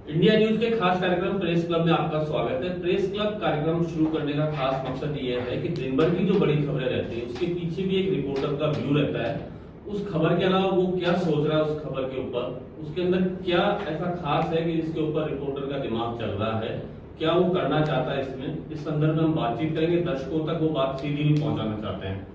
India news के खास कार्यक्रम प्रेस क्लब में आपका स्वागत है। प्रेस क्लब कार्यक्रम शुरू करने का खास मकसद ये है कि दिन भर की जो बड़ी खबरें रहती है उसके पीछे भी एक रिपोर्टर का व्यू रहता है। उस खबर के अलावा वो क्या सोच रहा है उस खबर के ऊपर, उसके अंदर क्या ऐसा खास है कि जिसके ऊपर रिपोर्टर का दिमाग चल रहा है, क्या वो करना चाहता है। इस संदर्भ में हम बातचीत करेंगे, दर्शकों तक वो बात सीधी भी पहुंचाना चाहते हैं।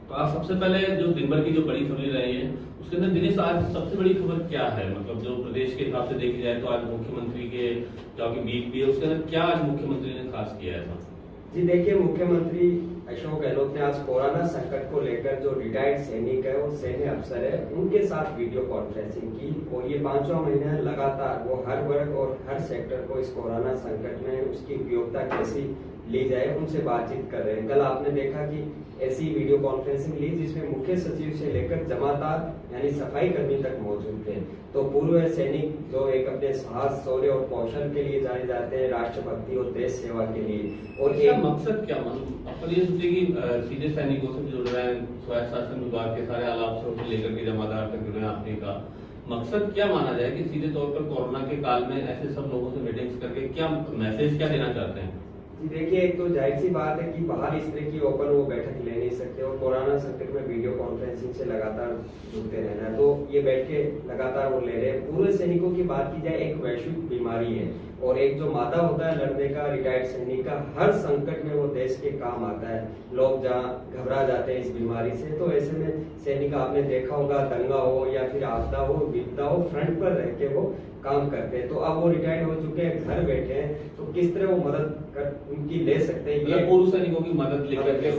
तो आप सबसे पहले जो दिन भर की जो बड़ी खबरें रही है उसके अंदर दिनेश आज सबसे बड़ी खबर क्या है? मतलब जो प्रदेश के हिसाब से देखी जाए तो आज मुख्यमंत्री के जो कि वीक भी है उसके अंदर क्या आज मुख्यमंत्री ने खास किया है? जी देखिए, मुख्यमंत्री अशोक गहलोत ने आज कोरोना संकट को लेकर जो रिटायर्ड सैनिक है, वो सैन्य अफसर है, उनके साथ वीडियो कॉन्फ्रेंसिंग की और ये 5वां महीना है लगातार वो हर वर्ग और हर सेक्टर को इस कोरोना संकट में उसकी उपयोगिता कैसी ली जाए उनसे बातचीत कर रहे हैं। कल आपने देखा कि ऐसी वीडियो कॉन्फ्रेंसिंग ली जिसमें मुख्य सचिव से लेकर जमादार यानी सफाई कर्मी तक मौजूद थे। तो पूर्व सैनिक जो एक अपने साहस, शौर्य और कौशल के लिए जाने जाते हैं, राष्ट्रभक्ति और देश सेवा के लिए। और एक मकसद क्या अपन ये सोचे कि सीधे सैनिकों से जुड़ रहे हैं, स्वायत्त शासन विभाग के सारे आला अफसरों से लेकर के जमादार तक जुड़ रहे हैं। आपने का मकसद क्या माना जाए कि सीधे तौर पर कोरोना के काल में ऐसे सब लोगों से मीटिंग्स करके क्या मैसेज क्या देना चाहते हैं? जी देखिए, एक तो जाहिर सी बात है कि बाहर इस तरह की ओपन वो बैठक ले नहीं सकते और कोरोना संकट में वीडियो कॉन्फ्रेंसिंग से लगातार जुड़ते रहना है, तो ये बैठ के लगातार वो ले रहे हैं। पूर्व सैनिकों की बात की जाए, एक वैश्विक बीमारी है और एक जो मादा होता है लड़ने का, रिटायर्ड सैनिक का, हर संकट में वो देश के काम आता है। लोग जहाँ घबरा जाते हैं इस बीमारी से, तो ऐसे में सैनिक आपने देखा होगा, दंगा हो या फिर आपदा हो, विपदा हो, फ्रंट पर रह के वो काम करते हैं। तो अब वो रिटायर्ड हो चुके हैं, घर बैठे हैं, तो किस तरह वो मदद उनकी ले सकते हैं, ये पूर्व सैनिकों की मदद लेकर के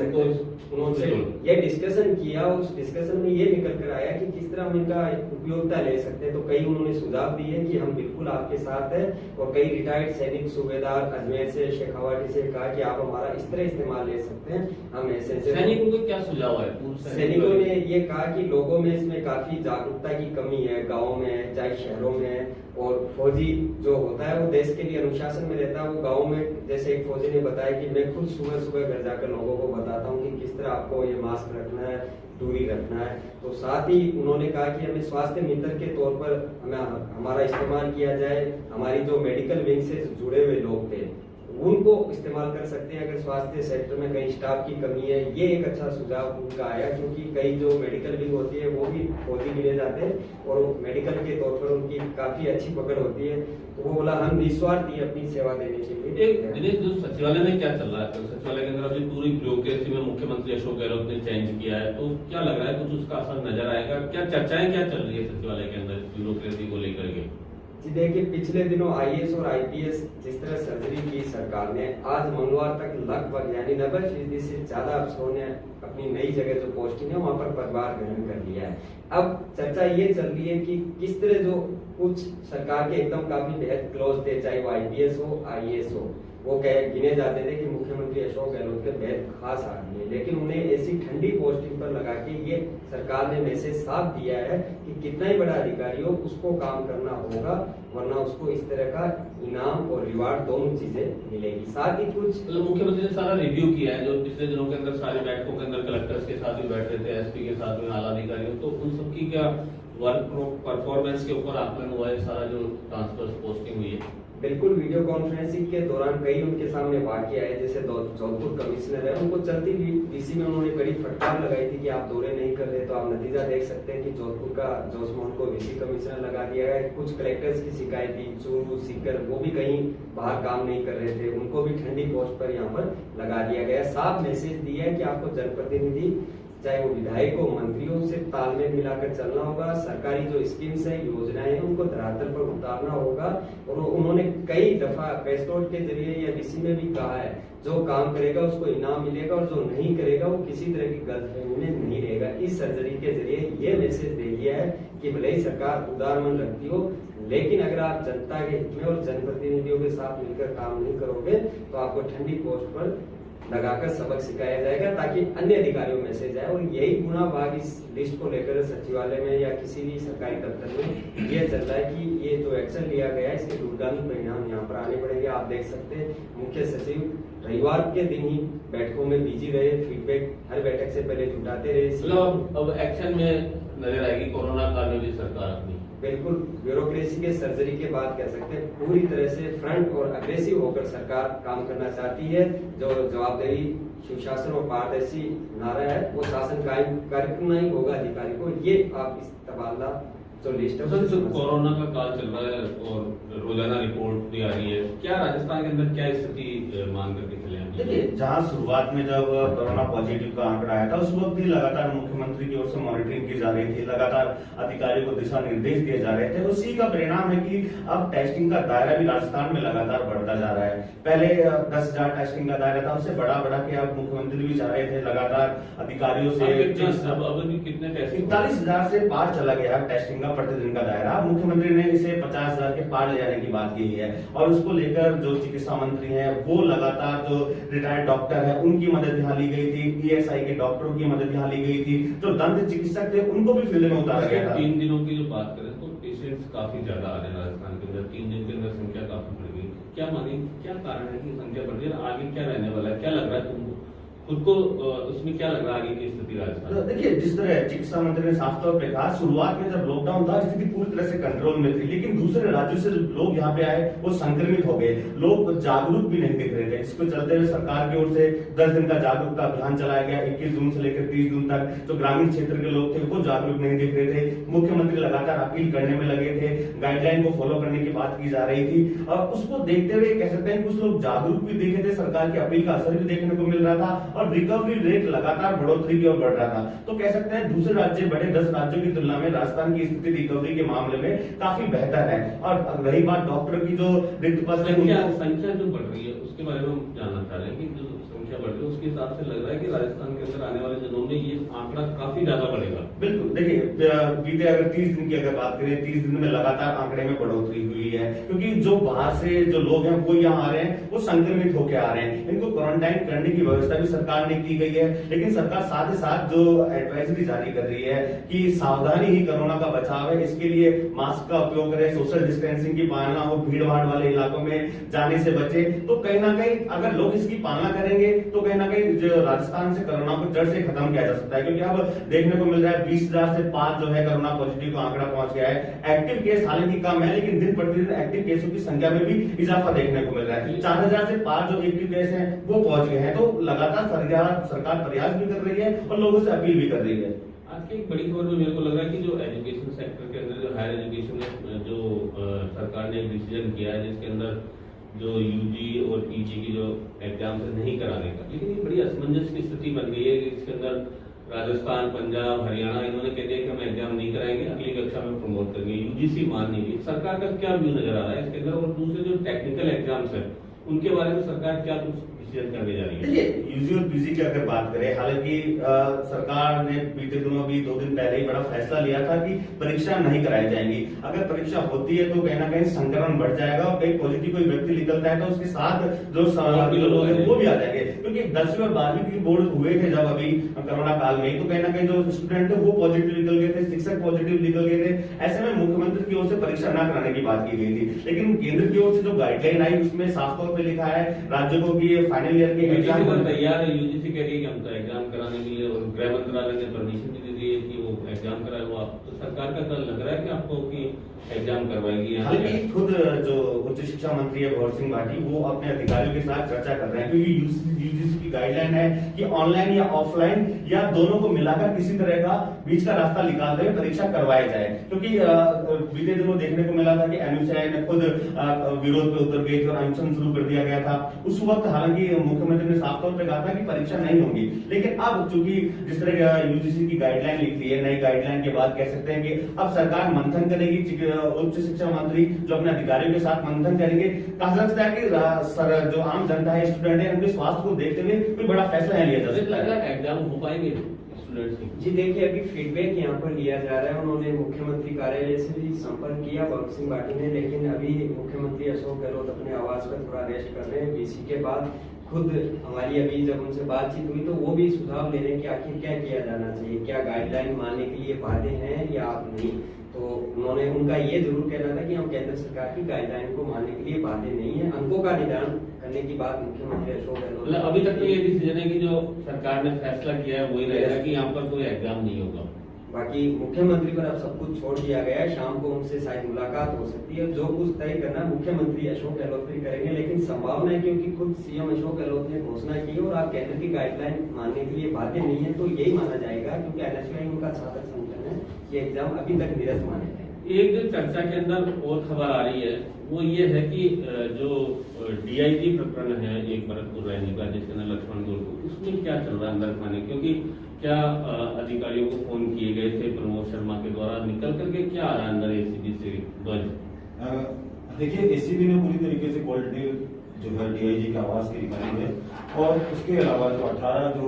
उन्होंने ये डिस्कशन किया। उस डिस्कशन में ये निकल कर आया कि किस तरह हम इनका उपयोगिता ले सकते हैं। तो कई उन्होंने सुझाव दिए कि हम बिल्कुल आपके साथ हैं और कई रिटायर्ड सैनिक सूबेदार अजमेर से, शेखावाटी से कहा कि आप हमारा इस तरह इस्तेमाल ले सकते हैं। हम ऐसे सैनिकों को क्या सुझाव है? सैनिकों ने ये कहा कि लोगों में इसमें काफी जागरूकता की कमी है, गाँव में है चाहे शहरों में है। और फौजी जो होता है वो देश के लिए अनुशासन में रहता है। वो गाँव में, जैसे एक फौजी ने बताया कि मैं खुद सुबह सुबह घर जाकर लोगों को बताता हूँ कि किस तरह आपको ये मास्क रखना है, दूरी रखना है। तो साथ ही उन्होंने कहा कि हमें स्वास्थ्य मित्र के तौर पर हमें हमारा इस्तेमाल किया जाए। हमारी जो मेडिकल विंग से जुड़े हुए लोग थे उनको इस्तेमाल कर सकते हैं अगर स्वास्थ्य सेक्टर में कहीं स्टाफ की कमी है। ये एक अच्छा सुझाव उनका आया, क्योंकि कई जो मेडिकल विंग होती है वो भी फौजी गिने जाते हैं और मेडिकल के तौर पर उनकी काफी अच्छी पकड़ होती है। तो वो बोला हम निस्वार्थ ही अपनी सेवा देने के लिए। एक दिनेश, जो सचिवालय में क्या चल रहा है? तो सचिवालय के अंदर अभी पूरी ब्यूरोक्रेसी में मुख्यमंत्री अशोक गहलोत ने चेंज किया है, तो क्या लग रहा है कुछ उसका असर नजर आएगा? क्या चर्चाएं क्या चल रही है सचिवालय के अंदर ब्यूरोक्रेसी को लेकर के? जी देखिए, पिछले दिनों आईएएस और आईपीएस जिस तरह सर्जरी की सरकार ने, आज मंगलवार तक लगभग यानी 90% से ज्यादा अफसरों ने अपनी नई जगह जो पोस्टिंग है वहां पर पदभार ग्रहण कर लिया है। अब चर्चा ये चल रही है कि किस तरह जो कुछ सरकार के एकदम काफी बेहद क्लोज थे, चाहे वो आईपीएस हो आईएएस हो, वो गिने जाते थे कि मुख्यमंत्री अशोक गहलोत के बेहद खास आदमी है, लेकिन उन्हें ऐसी ठंडी पोस्टिंग पर लगा के ये सरकार ने मैसेज साफ दिया है कि कितना ही बड़ा अधिकारी हो उसको काम करना होगा, वरना उसको इस तरह का इनाम और रिवार्ड दोनों चीजें मिलेगी। साथ ही कुछ मुख्यमंत्री ने सारा रिव्यू किया है, जो पिछले दिनों के अंदर सारी बैठकों के अंदर कलेक्टर्स के साथ भी बैठ रहे थे, एसपी के साथ में आला अधिकारियों, तो उन सबकी क्या वर्क परफॉर्मेंस के ऊपर आकलन हुआ है? सारा जो ट्रांसफर पोस्टिंग हुई है, बिल्कुल वीडियो कॉन्फ्रेंसिंग के दौरान कई उनके सामने वाकया है। जैसे जोधपुर कमिश्नर है, उनको चलती डीसी में उन्होंने कड़ी फटकार लगाई थी कि आप दौरे नहीं कर रहे, तो आप नतीजा देख सकते हैं कि जोधपुर का जोश मोहन को वीसी कमिश्नर लगा दिया है। कुछ कलेक्टर्स की शिकायत थी, चूरू, सीकर, वो भी कहीं बाहर काम नहीं कर रहे थे, उनको भी ठंडी पोस्ट पर यहाँ पर लगा दिया गया। साफ मैसेज दिया है कि आपको जनप्रतिनिधि चाहे वो विधायक हो, मंत्रियों से तालमेल मिलाकर चलना होगा। सरकारी जो स्कीम्स है, योजनाएं हैं, उनको धरातल पर उतारना होगा। और उन्होंने कई दफा प्रेस नोट के जरिए या डीसी में भी कहा है, जो काम करेगा उसको इनाम मिलेगा और जो नहीं करेगा वो किसी तरह की गलतफहमी में नहीं रहेगा। इस सर्जरी के जरिए ये मैसेज दे दिया है कि भले ही सरकार उदार मन रखती हो, लेकिन अगर आप जनता के हित में और जनप्रतिनिधियों के साथ मिलकर काम नहीं करोगे तो आपको ठंडी पोस्ट पर लगाकर सबक सिखाया जाएगा, ताकि अन्य अधिकारियों में से जाए। और यही गुना भाग इस लिस्ट को लेकर सचिवालय में या किसी भी सरकारी दफ्तर में ये चल रहा है कि ये जो एक्शन लिया गया है इसके दूरगामी परिणाम यहाँ पर आने पड़ेंगे। आप देख सकते हैं मुख्य सचिव रविवार के दिन ही बैठकों में बिजी रहे, फीडबैक हर बैठक से पहले जुटाते रहे। मतलब अब एक्शन में नजर आएगी कोरोना काल में भी सरकार अपनी। बिल्कुल ब्यूरोक्रेसी के सर्जरी के बाद कह सकते हैं पूरी तरह से फ्रंट और अग्रेसिव होकर सरकार काम करना चाहती है। जो जवाबदेही, सुशासन और पारदर्शी नारा है वो शासन कायम करना ही होगा अधिकारी को। ये आप इस तबादला जो लिस्ट है जो कोरोना का काल चल रहा है और रोजाना रिपोर्ट भी आ रही है, क्या राजस्थान के अंदर क्या स्थिति मान करके चले? देखिए, जहां शुरुआत में जब कोरोना पॉजिटिव का आंकड़ा आया था उस वक्त भी लगातार मुख्यमंत्री की ओर से मॉनिटरिंग की जा रही थी, लगातार अधिकारियों को दिशा निर्देश दिए जा रहे थे। उसी का परिणाम है कि अब टेस्टिंग का दायरा भी राजस्थान में लगातार बढ़ता जा रहा है। पहले 10,000 टेस्टिंग का दायरा था, उससे बढ़ा के अब मुख्यमंत्री भी चाह रहे थे लगातार अधिकारियों से कितने टेस्ट 41,000 से पार चला गया टेस्टिंग का प्रतिदिन का दायरा। मुख्यमंत्री ने इसे 50,000 के पार ले जाने की बात की है और उसको लेकर जो चिकित्सा मंत्री हैं वो लगातार जो रिटायर्ड डॉक्टर है उनकी मदद यहाँ ली गई थी, ईएसआई के डॉक्टरों की मदद यहाँ ली गई थी, जो दंत चिकित्सक थे उनको भी फील्ड में उतारा गया था। 3 दिनों की जो बात करें तो पेशेंट्स काफी ज्यादा आ रहे हैं राजस्थान के अंदर, 3 दिन के अंदर संख्या काफी बढ़ गई। क्या माने, क्या कारण है कि संख्या बढ़ रही है? आगे क्या रहने वाला है, क्या लग रहा है तुमको खुद को? उसमें क्या लग रहा है आगे की स्थिति राजस्थान? तो देखिए, जिस तरह चिकित्सा मंत्री ने साफ तौर पे कहा, शुरुआत में जब लॉकडाउन था स्थिति पूरी तरह से कंट्रोल में थी, लेकिन दूसरे राज्यों से लोग यहाँ पे आए वो संक्रमित हो गए, लोग जागरूक भी नहीं दिख रहे थे। इसको चलते हुए सरकार की ओर से 10 दिन का जागरूकता अभियान चलाया गया। 21 जून से लेकर 30 जून तक जो ग्रामीण क्षेत्र के लोग थे वो जागरूक नहीं दिख रहे थे। मुख्यमंत्री लगातार अपील करने में लगे थे, गाइडलाइन को फॉलो करने की बात की जा रही थी और उसको देखते हुए कह सकते हैं कुछ लोग जागरूक भी दिखे थे, सरकार की अपील का असर भी देखने को मिल रहा था और रिकवरी लगातार बढ़ोतरी की ओर बढ़ रहा था। तो कह सकते हैं दूसरे राज्य, बड़े 10 राज्यों की तुलना में राजस्थान की स्थिति रिकवरी के मामले में काफी बेहतर है। और रही बात डॉक्टर की जो रिक्त पद संख्या जो बढ़ रही है उसके बारे में हम जानना चाह रहे हैं कि जो संख्या बढ़ रही है उसके हिसाब से लग रहा है कि राजस्थान के अंदर आने वाले दिनों में ये आंकड़ा काफी ज्यादा बढ़ेगा। बिल्कुल, देखिए बीते अगर 30 दिन की अगर बात करें, 30 दिन में लगातार आंकड़े में बढ़ोतरी हुई है, क्योंकि जो बाहर से जो लोग हैं वो यहाँ आ रहे हैं, वो संक्रमित होकर आ रहे हैं। इनको क्वारंटाइन करने की व्यवस्था भी सरकार ने की गई है, लेकिन सरकार साथ ही साथ जो एडवाइजरी जारी कर रही है कि सावधानी ही कोरोना का बचाव है, इसके लिए मास्क का उपयोग करें, सोशल डिस्टेंसिंग की पालना हो, भीड़ भाड़ वाले इलाकों में जाने से बचे। तो कहीं ना कहीं अगर लोग इसकी पालना करेंगे तो कहीं ना कहीं जो राजस्थान से कोरोना को जड़ से खत्म किया जा सकता है, क्योंकि अब देखने को मिल रहा है 20,000 से पार जो है कोरोना पॉजिटिव का आंकड़ा पहुंच गया है। एक्टिव केस हालांकि कम है, लेकिन दिन प्रतिदिन एक्टिव केसों की संख्या में भी इजाफा देखने को मिल रहा है। 4,000 से पार जो एक्टिव केस हैं वो पहुंच गए हैं। तो लगातार सरकार प्रयास भी कर रही है और लोगों से अपील भी कर रही है। आज की एक बड़ी खबर में मेरे को लग रहा है कि जो एजुकेशन सेक्टर के अंदर जो हायर एजुकेशन में जो सरकार ने एक डिसीजन किया है जिसके अंदर जो यूजी और पीजी की जो एग्जाम है नहीं कराने का, लेकिन ये बड़ी असमंजस की स्थिति बन गई है। इसके अंदर राजस्थान, पंजाब, हरियाणा इन्होंने कह दिया कि हम एग्जाम नहीं कराएंगे, अगली कक्षा में प्रमोट करेंगे। यूजीसी मान नहीं रही। सरकार का क्या व्यू नजर आ रहा है इसके अंदर? और दूसरे जो टेक्निकल एग्जाम्स है उनके बारे में सरकार क्या कुछ डिसीजन करने जा रही है? देखिए, यूजी और पीजी की अगर बात करें, हालांकि सरकार ने बीते दिनों भी 2 दिन पहले ही बड़ा फैसला लिया था कि परीक्षा नहीं कराई जाएंगी। अगर परीक्षा होती है तो कहीं ना कहीं संक्रमण बढ़ जाएगा और कहीं पॉजिटिव कोई व्यक्ति निकलता है तो उसके साथ जो लोग हैं वो भी आ जाएंगे, क्योंकि 10वीं और 12वीं की बोर्ड हुए थे जब अभी कोरोना काल में, तो कहीं ना कहीं जो स्टूडेंट थे वो पॉजिटिव निकल गए थे, शिक्षक पॉजिटिव निकल गए थे। ऐसे में मुख्यमंत्री की ओर से परीक्षा न कराने की बात की गई थी, लेकिन केंद्र की ओर से जो गाइडलाइन आई उसमें साफ तौर पर लिखा है राज्यों को कि फाइनल ईयर के एग्जाम तैयार है। यूजीसी कह रही है कि हम तो एग्जाम कराने के लिए, और गृह मंत्रालय ने परमिशन भी दे दी है कि वो एग्जाम कराए। वो आप तो सरकार का कल लग रहा है कि आपको कि एग्जाम करवाएगी। हालांकि खुद जो उच्च शिक्षा मंत्री है भवर सिंह भाटी, वो अपने अधिकारियों के साथ चर्चा कर रहे हैं, क्योंकि यूजीसी की गाइडलाइन है कि ऑनलाइन या ऑफलाइन या दोनों को मिलाकर किसी तरह का बीच का रास्ता निकालते हुए परीक्षा करवाई जाए। क्योंकि बीते दिनों देखने को मिला था कि एनयूसीआई ने खुद विरोध पे उतर गई थी और अनशन शुरू कर दिया गया था। उस वक्त हालांकि मुख्यमंत्री ने साफ तौर पर कहा था कि परीक्षा नहीं होगी, लेकिन अब चूंकि जिस तरह यूजीसी की गाइडलाइन लिख ली है, नई गाइडलाइन के बाद कह सकते हैं कि अब सरकार मंथन करेगी, उच्च शिक्षा मंत्री जो अपने अधिकारियों के साथ मंथन करेंगे। कहा जा सकता है कि जो आम जनता है, स्टूडेंट है, उनके स्वास्थ्य को देखते हुए कोई बड़ा फैसला लिया जा सकता है। एग्जाम हो पाएंगे जी देखिए, अभी फीडबैक यहाँ पर लिया जा रहा है। उन्होंने मुख्यमंत्री कार्यालय से भी संपर्क किया भगत सिंह भाटी ने, लेकिन अभी मुख्यमंत्री अशोक गहलोत अपने आवास पर थोड़ा रेस्ट कर रहे हैं। बीसी के बाद खुद हमारी अभी जब उनसे बातचीत हुई तो वो भी सुझाव ले रहे हैं कि आखिर क्या किया जाना चाहिए, क्या गाइडलाइन मानने के लिए बाध्य हैं या आप नहीं। तो उन्होंने, उनका ये जरूर कहना था कि हम केंद्र सरकार की गाइडलाइन को मानने के लिए बाध्य नहीं है। अंकों का निदान करने की बात मुख्यमंत्री अशोक गहलोत, अभी तक तो ये डिसीजन है कि जो सरकार ने फैसला किया है वही रहेगा कि यहाँ पर कोई एग्जाम नहीं होगा। बाकी मुख्यमंत्री पर अब सब कुछ छोड़ दिया गया है। शाम को उनसे शायद मुलाकात हो सकती है। जो कुछ तय करना मुख्यमंत्री अशोक गहलोत भी करेंगे, लेकिन संभावना है क्योंकि खुद सीएम अशोक गहलोत ने घोषणा की और आप केंद्र की गाइडलाइन मानने के लिए बाध्य नहीं है, तो यही माना जाएगा क्योंकि एनएसयूआई उनका छात्र संगठन है, ये एग्जाम अभी तक निरस्त माने गए। एक जो चर्चा के अंदर और खबर आ रही है वो ये है कि जो डीआईजी प्रकरण है एक भरतपुर रैली का जिसके अंदर लक्ष्मण गोरखू, उसमें क्या चल रहा है अंदर खाने, क्योंकि क्या अधिकारियों को फोन किए गए थे प्रमोद शर्मा के द्वारा, निकल करके क्या आ रहा है अंदर एसीबी से ध्वज? देखिए, एसीबी ने पूरी तरीके से क्वालिटी जो है डीआईजी के आवास की निकाली है और उसके अलावा जो 18 जो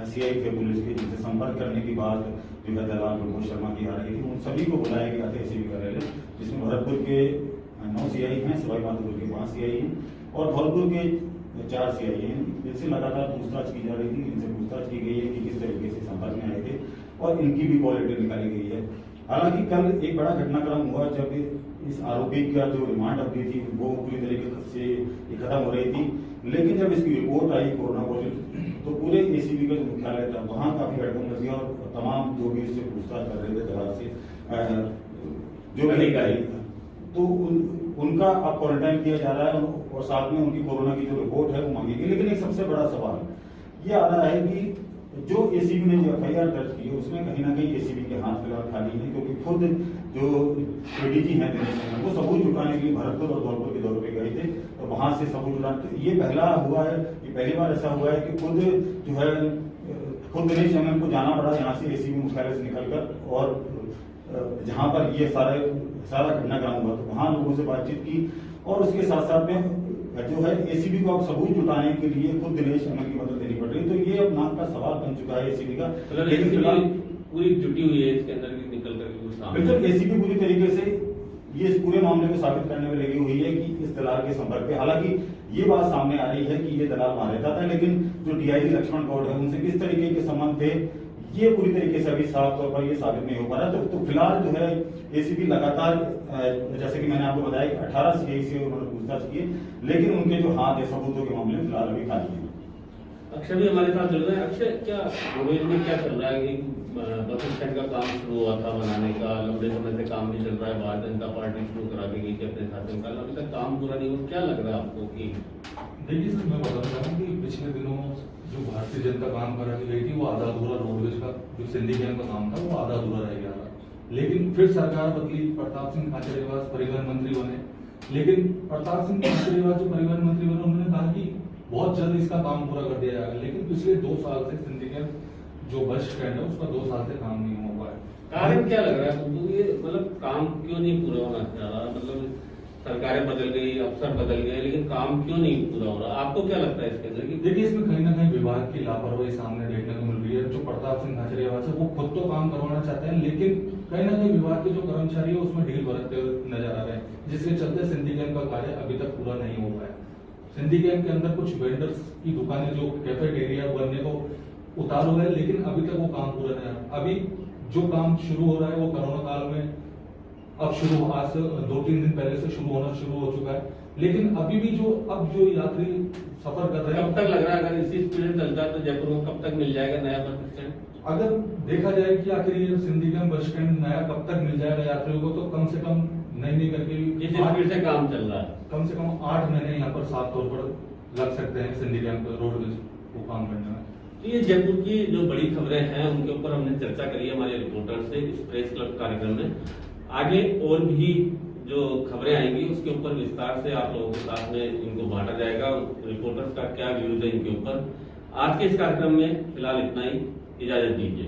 सीआई थे पुलिस के जिनसे संपर्क करने की बात जो है दलाल प्रमोद शर्मा की आ रही थी, उन सभी को बुलाया गया था एसीबी कार्यालय, जिसमें भरतपुर के 9 सीआई हैं, सवाई माधोपुर के 5 सीआई हैं और धौलपुर के 4 सीआई हैं। इनसे लगातार पूछताछ की जा रही थी, इनसे पूछताछ की गई है कि किस तरीके से संपर्क में आए थे और इनकी भी क्वालिटी निकाली गई है। हालांकि कल एक बड़ा घटनाक्रम हुआ जब इस आरोपी का जो रिमांड अवधि थी वो पूरी तरीके से खत्म हो रही थी, लेकिन जब इसकी रिपोर्ट आई कोरोना पॉजिटिव तो पूरे एसीबी का जो मुख्यालय था वहाँ काफी हड़कंप मच गया और तमाम जो भी इससे पूछताछ कर रहे थे दलाल से जो अधिकारी तो उनका अब क्वारंटाइन किया जा रहा है और साथ में उनकी कोरोना की जो रिपोर्ट है वो मांगी गई। लेकिन एक सबसे बड़ा सवाल ये आ रहा है कि जो एसीबी ने जो एफआईआर दर्ज की है उसमें कहीं ना कहीं एसीबी के हाथ फिलहाल खाली है, क्योंकि खुद जो एडीजी हैं दिनेश सिन्हा वो सबूत जुटाने के लिए भरतपुर और धौलपुर के दौरे पे गए थे और वहां से सबूत जुटाने, तो ये पहली बार ऐसा हुआ है कि खुद जो है खुद दिनेश सिन्हा को जाना पड़ा यहाँ से एसीबी मुख्यालय से निकलकर और जहां पर ये सारा घटनाक्रम हुआ तो वहां लोगों से बातचीत की और उसके साथ साथ में जो है एसीबी को अब सबूत जुटाने के लिए खुद दिनेश सिन्हा की मदद लेनी पड़ रही है। तो ये अब नाम का सवाल बन चुका है एसीबी का, लेकिन फिलहाल पूरी जुटी हुई है इसके अंदर की निकल करके बिल्कुल एसीबी पूरी तरीके से ये इस पूरे मामले को साबित करने में लगी हुई है कि इस दलाल के संपर्क पे, हालांकि ये बात सामने आ रही है कि ये दलाल वहां रहता था, लेकिन जो डीआईजी लक्ष्मण गौड़ है उनसे किस तरीके के संबंध थे ये पूरी तरीके से अभी साफ तौर पर ये साबित नहीं हो पा रहा। तो फिलहाल जो है एसीबी लगातार जैसे कि मैंने आपको बताया 18 सीआई से उन्होंने पूछताछ की, लेकिन उनके जो हाथ है सबूतों के मामले फिलहाल अभी खाली है। अक्षय भी हमारे साथ जुड़ रहे हैं। अक्षय, क्या गोवेल में क्या चल रहा है? बस स्टैंड का काम शुरू हुआ था बनाने का, लंबे समय से काम भी चल रहा है, भारतीय जनता पार्टी शुरू करा के गई थी अपने शासनकाल, अभी तक काम पूरा नहीं हुआ, क्या लग रहा है आपको? कि देखिए सर, मैं बताना चाहूँ कि पिछले दिनों जो भारतीय जनता काम करा के गई थी वो आधा अधूरा रोडवेज का जो सिंडिकेट का काम था वो आधा अधूरा रह गया था, लेकिन फिर सरकार बदली, प्रताप सिंह खाचरियावास परिवहन मंत्री बने, लेकिन प्रताप सिंह खाचरियावास जो परिवहन मंत्री बने उन्होंने कहा कि बहुत जल्द इसका काम पूरा कर दिया जाएगा, लेकिन पिछले 2 साल से सिंडिकेट जो बस स्टैंड है उसका 2 साल से काम नहीं हो पाया। कारण क्या लग रहा है तुमको? ये मतलब काम क्यों नहीं पूरा होना चाह रहा? मतलब सरकारें बदल गई, अफसर बदल गए, लेकिन काम क्यों नहीं पूरा हो रहा? आपको क्या लगता है इसके अंदर? देखिए, इसमें कहीं ना कहीं विभाग की लापरवाही सामने देखने को मिल रही है। जो प्रताप सिंह खाचरियावास है वो खुद तो काम करवाना चाहते हैं, लेकिन कहीं ना कहीं विभाग के जो कर्मचारी है उसमें ढील बरतते हुए नजर आ रहे हैं, जिसके चलते सिंडिकेट का कार्य अभी तक पूरा नहीं हो पाया। सिंडिकेट के अंदर कुछ वेंडर्स की दुकानें जो कैफेटेरिया बनने को उतार हो गए, लेकिन अभी तक वो काम पूरा नहीं है। अभी जो काम शुरू हो रहा है वो कोरोना काल में अब शुरू, आज से 2-3 दिन पहले से शुरू होना शुरू हो चुका है, लेकिन अभी भी जो यात्री सफर कर रहे हैं, कब तक लग रहा है अगर इसी स्पीड में चलता है तो जयपुर में कब तक मिल जाएगा नया बस स्टैंड? अगर देखा जाए कि आखिर ये सिंडिकेट बस स्टैंड नया कब तक मिल जाएगा यात्रियों को, तो कम से कम नहीं करके जिस स्पीड से काम चल रहा है कम से कम 8 महीने यहाँ पर साफ तौर पर लग सकते हैं सिंडिकेट रोडवेज को काम करने में। तो ये जयपुर की जो बड़ी खबरें हैं उनके ऊपर हमने चर्चा करी है हमारे रिपोर्टर से इस प्रेस क्लब कार्यक्रम में। आगे और भी जो खबरें आएंगी उसके ऊपर विस्तार से आप लोगों के साथ में इनको बांटा जाएगा, रिपोर्टर्स का क्या व्यूज है इनके ऊपर। आज के इस कार्यक्रम में फिलहाल इतना ही, इजाजत दीजिए।